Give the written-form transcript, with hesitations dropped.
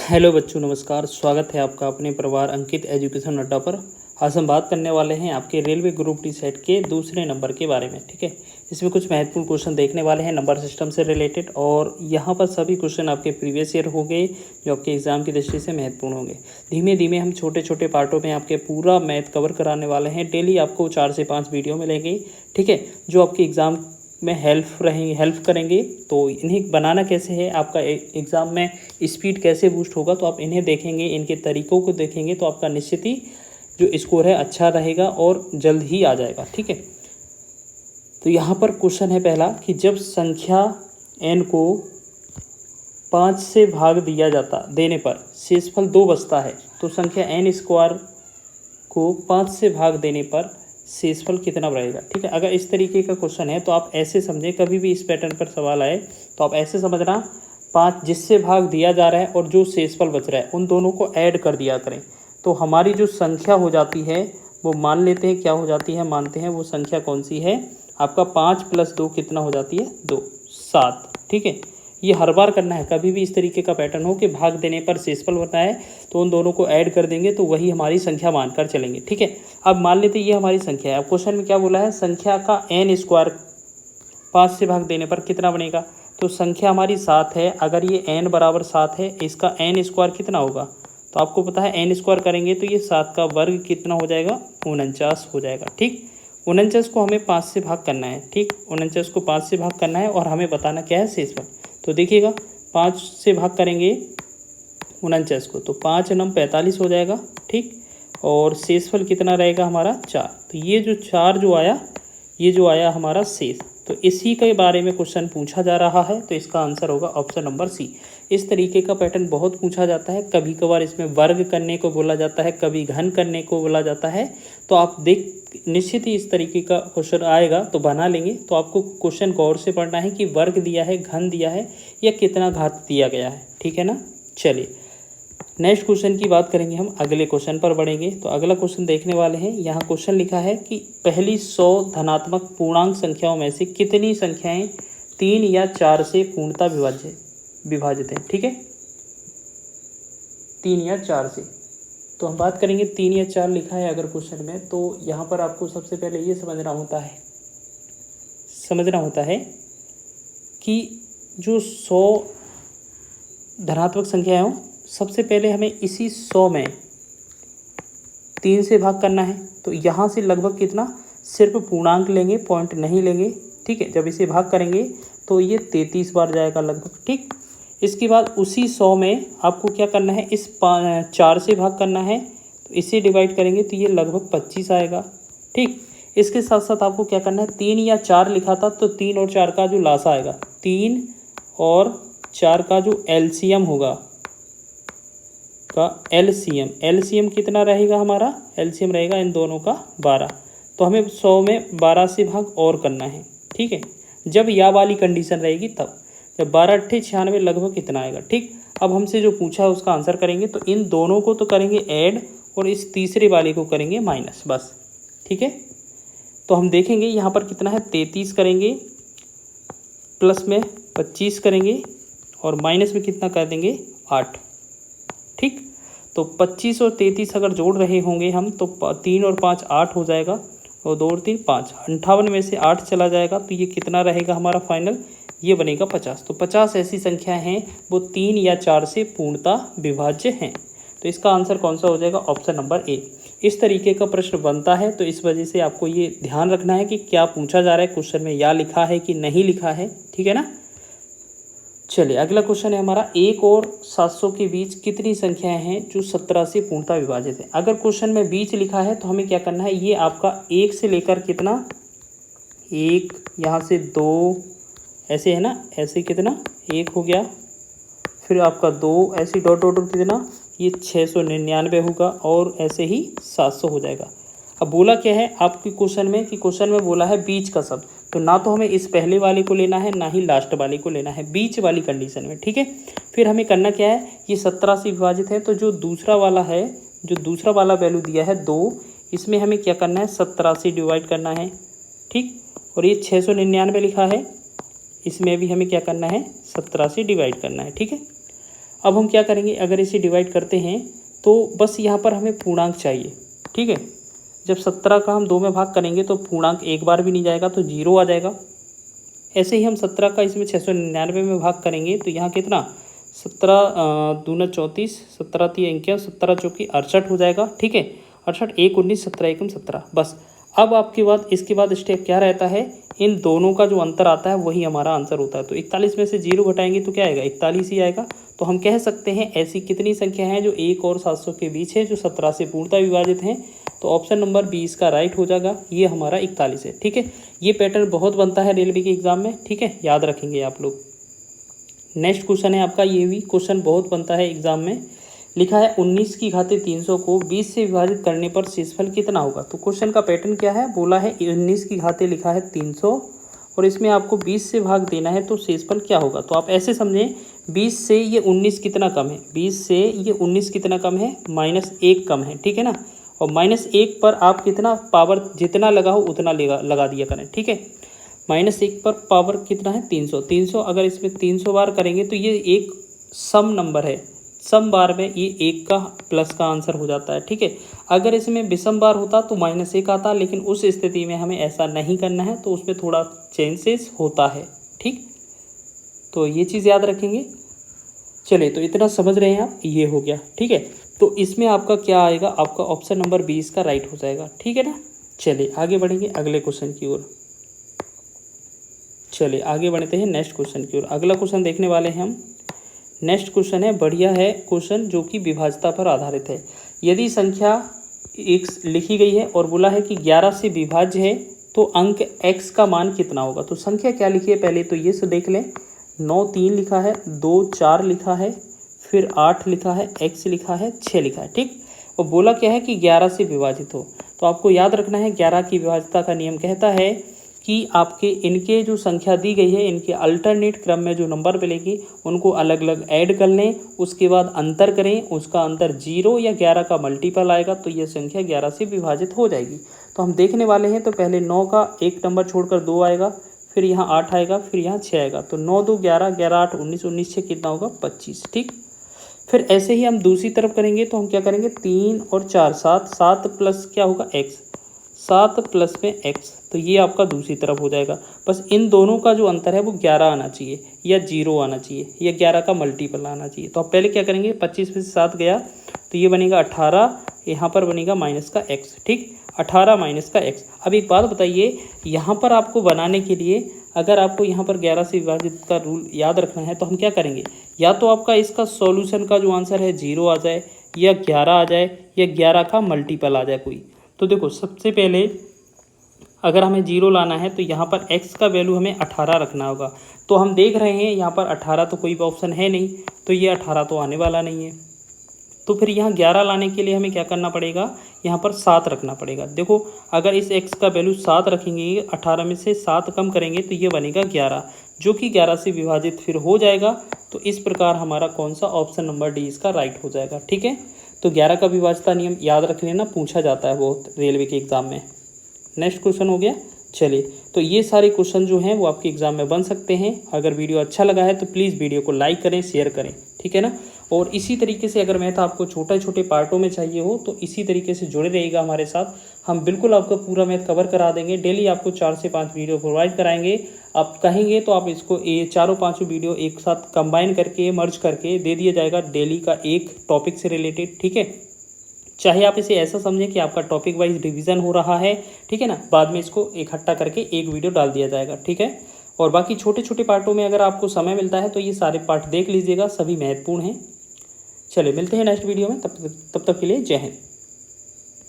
Hello बच्चों, नमस्कार। स्वागत है आपका अपने परिवार अंकित एजुकेशन अड्डा पर। आज हम बात करने वाले हैं आपके रेलवे ग्रुप डी सेट के दूसरे नंबर के बारे में। ठीक है, इसमें कुछ महत्वपूर्ण क्वेश्चन देखने वाले हैं नंबर सिस्टम से रिलेटेड, और यहाँ पर सभी क्वेश्चन आपके प्रीवियस ईयर होंगे जो आपके एग्जाम की दृष्टि से महत्वपूर्ण होंगे। धीमे धीमे हम छोटे छोटे पार्टों में आपके पूरा मैथ कवर कराने वाले हैं। डेली आपको 4 से 5 वीडियो मिलेंगे, ठीक है, जो आपके एग्ज़ाम में हेल्प करेंगे। तो इन्हें बनाना कैसे है, आपका एग्ज़ाम में स्पीड कैसे बूस्ट होगा, तो आप इन्हें देखेंगे, इनके तरीक़ों को देखेंगे तो आपका निश्चित ही जो स्कोर है अच्छा रहेगा और जल्द ही आ जाएगा। ठीक है, तो यहाँ पर क्वेश्चन है पहला कि जब संख्या n को 5 से भाग देने पर शेषफल 2 बचता है, तो संख्या n स्क्वायर को 5 से भाग देने पर शेषफल कितना रहेगा। ठीक है, अगर इस तरीके का क्वेश्चन है तो आप ऐसे समझें, कभी भी इस पैटर्न पर सवाल आए तो आप ऐसे समझना, 5 जिससे भाग दिया जा रहा है और जो शेषफल बच रहा है उन दोनों को ऐड कर दिया करें, तो हमारी जो संख्या हो जाती है वो मान लेते हैं क्या हो जाती है, मानते हैं वो संख्या कौन सी है, आपका 5 + 2 कितना हो जाती है, 2, 7। ठीक है, ये हर बार करना है। कभी भी इस तरीके का पैटर्न हो कि भाग देने पर शेषफल होता है तो उन दोनों को ऐड कर देंगे तो वही हमारी संख्या मानकर चलेंगे। ठीक है, अब मान लेते ये हमारी संख्या है। अब क्वेश्चन में क्या बोला है, संख्या का n स्क्वायर 5 से भाग देने पर कितना बनेगा, तो संख्या हमारी 7 है। अगर ये n बराबर 7 है, इसका n स्क्वायर कितना होगा, तो आपको पता है n स्क्वायर करेंगे तो ये 7 का वर्ग कितना हो जाएगा, 49 हो जाएगा। ठीक, 49 को हमें 5 से भाग करना है। ठीक, 49 को 5 से भाग करना है और हमें बताना क्या है, शेषफल। तो देखिएगा, 5 से भाग करेंगे 49 को तो 5 × 45 हो जाएगा। ठीक, और शेषफल कितना रहेगा हमारा, 4। तो ये जो 4 जो आया हमारा शेष, तो इसी के बारे में क्वेश्चन पूछा जा रहा है, तो इसका आंसर होगा ऑप्शन नंबर सी। इस तरीके का पैटर्न बहुत पूछा जाता है। कभी कभार इसमें वर्ग करने को बोला जाता है, कभी घन करने को बोला जाता है। तो आप निश्चित ही इस तरीके का क्वेश्चन आएगा तो बना लेंगे। तो आपको क्वेश्चन गौर से पढ़ना है कि वर्ग दिया है, घन दिया है या कितना घात दिया गया है। ठीक है ना, चलिए नेक्स्ट क्वेश्चन की बात करेंगे। हम अगले क्वेश्चन पर बढ़ेंगे। तो अगला क्वेश्चन देखने वाले हैं। यहाँ क्वेश्चन लिखा है कि पहली 100 धनात्मक पूर्णांक संख्याओं में से कितनी संख्याएं 3 या 4 से पूर्णतः विभाजित हैं। ठीक है, 3 या 4 से। तो हम बात करेंगे 3 या 4 लिखा है अगर क्वेश्चन में, तो यहाँ पर आपको सबसे पहले ये समझना होता है कि जो 100 धनात्मक संख्याएं हों, सबसे पहले हमें इसी 100 में 3 से भाग करना है। तो यहाँ से लगभग कितना, सिर्फ पूर्णांक लेंगे, पॉइंट नहीं लेंगे। ठीक है, जब इसे भाग करेंगे तो ये 33 बार जाएगा लगभग। ठीक, इसके बाद उसी 100 में आपको क्या करना है, इस 4 से भाग करना है, तो इसे डिवाइड करेंगे तो ये लगभग 25 आएगा। ठीक, इसके साथ साथ आपको क्या करना है, 3 या 4 लिखा था तो 3 और 4 का जो लासा आएगा, 3 और 4 का जो एलसीएम होगा, का एलसीएम कितना रहेगा हमारा, एलसीएम रहेगा इन दोनों का 12। तो हमें 100 में 12 से भाग और करना है। ठीक है, जब यह वाली कंडीशन रहेगी तब, जब 12 × 8 = 96 लगभग कितना आएगा। ठीक, अब हमसे जो पूछा है उसका आंसर करेंगे, तो इन दोनों को तो करेंगे ऐड और इस तीसरे वाले को करेंगे माइनस, बस। ठीक है, तो हम देखेंगे यहाँ पर कितना है, 33 करेंगे, प्लस में 25 करेंगे और माइनस में कितना कर देंगे, 8। ठीक, तो 25 और 33 अगर जोड़ रहे होंगे हम तो 3 और 5 8 हो जाएगा, और 2 और 3 5, 58 में से 8 चला जाएगा तो ये कितना रहेगा हमारा फाइनल, ये बनेगा 50। तो 50 ऐसी संख्या हैं वो 3 या 4 से पूर्णतः विभाज्य हैं। तो इसका आंसर कौन सा हो जाएगा, ऑप्शन नंबर ए। इस तरीके का प्रश्न बनता है, तो इस वजह से आपको ये ध्यान रखना है कि क्या पूछा जा रहा है क्वेश्चन में, या लिखा है कि नहीं लिखा है। ठीक है ना, चलिए अगला क्वेश्चन है हमारा, 1 और 700 के बीच कितनी संख्याएं हैं जो 17 से पूर्णतः विभाजित है। अगर क्वेश्चन में बीच लिखा है तो हमें क्या करना है, ये आपका 1 से लेकर कितना, 1 यहाँ से 2 ऐसे है ना, ऐसे कितना 1 हो गया, फिर आपका 2 ऐसे डॉट डॉट कितना, ये 699 होगा, और ऐसे ही 700 हो जाएगा। अब बोला क्या है आपके क्वेश्चन में कि क्वेश्चन में बोला है बीच का शब्द, तो ना तो हमें इस पहले वाले को लेना है, ना ही लास्ट वाले को लेना है, बीच वाली कंडीशन में। ठीक है, फिर हमें करना क्या है, ये 17 से विभाजित है, तो जो दूसरा वाला वैल्यू दिया है 2, इसमें हमें क्या करना है, 17 से डिवाइड करना है। ठीक, और ये 699 लिखा है, इसमें भी हमें क्या करना है, 17 से डिवाइड करना है। ठीक है, अब हम क्या करेंगे, अगर इसे डिवाइड करते हैं तो बस यहाँ पर हमें पूर्णांक चाहिए, ठीक है। जब 17 का हम 2 में भाग करेंगे तो पूर्णांक एक बार भी नहीं जाएगा तो 0 आ जाएगा। ऐसे ही हम 17 का इसमें 699 में भाग करेंगे तो यहाँ कितना 17 दूना 34, 17 3 21, 17 चौकी 68 हो जाएगा, ठीक है। 68 1 19, 17 1 17 बस। अब आपके बाद इसके बाद स्टेप क्या रहता है, इन दोनों का जो अंतर आता है वही हमारा आंसर होता है। तो 41 में से 0 घटाएंगे तो क्या आएगा, 41 ही आएगा। तो हम कह सकते हैं ऐसी कितनी संख्या हैं जो 1 और 700 के बीच है, जो 17 से पूर्णतः विभाजित हैं। तो ऑप्शन नंबर 20 का राइट हो जाएगा, ये हमारा 41 है, ठीक है। ये पैटर्न बहुत बनता है रेलवे के एग्जाम में, ठीक है, याद रखेंगे आप लोग। नेक्स्ट क्वेश्चन है आपका, ये भी क्वेश्चन बहुत बनता है एग्जाम में। लिखा है 19 की घाते 300 को 20 से विभाजित करने पर शेषफल कितना होगा। तो क्वेश्चन का पैटर्न क्या है, बोला है 19 की घाते लिखा है 300 और इसमें आपको 20 से भाग देना है तो शेषफल क्या होगा। तो आप ऐसे समझें 20 से ये 19 कितना कम है, 20 से ये 19 कितना कम है, -1 कम है, ठीक है ना। और -1 पर आप कितना पावर जितना लगा हो उतना लगा दिया करें, ठीक है। -1 पर पावर कितना है 300, 300 अगर इसमें 300 बार करेंगे तो ये एक सम नंबर है, सम बार में ये 1 का प्लस का आंसर हो जाता है, ठीक है। अगर इसमें विषम बार होता तो -1 आता, लेकिन उस स्थिति में हमें ऐसा नहीं करना है, तो उसमें थोड़ा चेंजेस होता है, ठीक। तो ये चीज़ याद रखेंगे। चलिए, तो इतना समझ रहे हैं आप, ये हो गया, ठीक है। तो इसमें आपका क्या आएगा, आपका ऑप्शन नंबर 20 का राइट हो जाएगा, ठीक है ना। चलिए आगे बढ़ेंगे अगले क्वेश्चन की ओर। चलिए आगे बढ़ते हैं नेक्स्ट क्वेश्चन की ओर। अगला क्वेश्चन देखने वाले हैं हम। नेक्स्ट क्वेश्चन है, बढ़िया है क्वेश्चन, जो कि विभाज्यता पर आधारित है। यदि संख्या x लिखी गई है और बोला है कि 11 से विभाज्य है तो अंक x का मान कितना होगा। तो संख्या क्या लिखी है पहले तो ये से देख लें। 9 3 लिखा है, 2 4 लिखा है, फिर 8 लिखा है, x लिखा है, 6 लिखा है, ठीक। और बोला क्या है कि 11 से विभाजित हो। तो आपको याद रखना है 11 की विभाज्यता का नियम कहता है कि आपके इनके जो संख्या दी गई है इनके अल्टरनेट क्रम में जो नंबर मिलेगी उनको अलग अलग ऐड कर लें, उसके बाद अंतर करें, उसका अंतर 0 या 11 का मल्टीपल आएगा तो ये संख्या 11 से विभाजित हो जाएगी। तो हम देखने वाले हैं, तो पहले 9 का एक नंबर छोड़कर 2 आएगा, फिर यहाँ 8 आएगा, फिर यहाँ 6 आएगा। तो 9 2 11, 11 8 19, 19 6 कितना होगा 25, ठीक। फिर ऐसे ही हम दूसरी तरफ करेंगे तो हम क्या करेंगे 3 और 4 7, 7 प्लस क्या होगा x, 7 प्लस में x, तो ये आपका दूसरी तरफ हो जाएगा। बस इन दोनों का जो अंतर है वो 11 आना चाहिए या 0 आना चाहिए या 11 का मल्टीपल आना चाहिए। तो आप पहले क्या करेंगे 25 में से 7 गया तो ये बनेगा 18, यहाँ पर बनेगा माइनस का x, ठीक। 18 माइनस का x। अब एक बात बताइए, यहाँ पर आपको बनाने के लिए अगर आपको यहाँ पर 11 से विभाजित का रूल याद रखना है तो हम क्या करेंगे, या तो आपका इसका सॉल्यूशन का जो आंसर है 0 आ जाए या 11 आ जाए या 11 का मल्टीपल आ जाए कोई। तो देखो सबसे पहले अगर हमें 0 लाना है तो यहाँ पर x का वैल्यू हमें 18 रखना होगा। तो हम देख रहे हैं यहाँ पर 18 तो कोई ऑप्शन है नहीं, तो ये 18 तो आने वाला नहीं है। तो फिर यहाँ 11 लाने के लिए हमें क्या करना पड़ेगा, यहाँ पर 7 रखना पड़ेगा। देखो अगर इस x का वैल्यू 7 रखेंगे, 18 में से 7 कम करेंगे तो ये बनेगा 11, जो कि 11 से विभाजित फिर हो जाएगा। तो इस प्रकार हमारा कौन सा ऑप्शन नंबर डी इसका राइट हो जाएगा, ठीक है। तो 11 का विभाज्यता नियम याद रख लेना, पूछा जाता है बहुत रेलवे के एग्जाम में। नेक्स्ट क्वेश्चन हो गया। चलिए, तो ये सारे क्वेश्चन जो हैं वो आपके एग्जाम में बन सकते हैं। अगर वीडियो अच्छा लगा है तो प्लीज़ वीडियो को लाइक करें, शेयर करें, ठीक है ना। और इसी तरीके से अगर मैथ आपको छोटे छोटे पार्टों में चाहिए हो तो इसी तरीके से जुड़े रहिएगा हमारे साथ। हम बिल्कुल आपको पूरा मैथ कवर करा देंगे। डेली आपको 4 से 5 वीडियो प्रोवाइड कराएंगे। आप कहेंगे तो आप इसको ये 4-5 वीडियो एक साथ कंबाइन करके मर्ज करके दे दिया जाएगा, डेली का एक टॉपिक से रिलेटेड, ठीक है। चाहे आप इसे ऐसा समझें कि आपका टॉपिक वाइज रिवीजन हो रहा है, ठीक है ना, बाद में इसको इकट्ठा करके एक वीडियो डाल दिया जाएगा, ठीक है। और बाकी छोटे छोटे पार्टों में अगर आपको समय मिलता है तो ये सारे पार्ट देख लीजिएगा, सभी महत्वपूर्ण हैं। चलिए मिलते हैं नेक्स्ट वीडियो में, तब तक के लिए जय हिंद।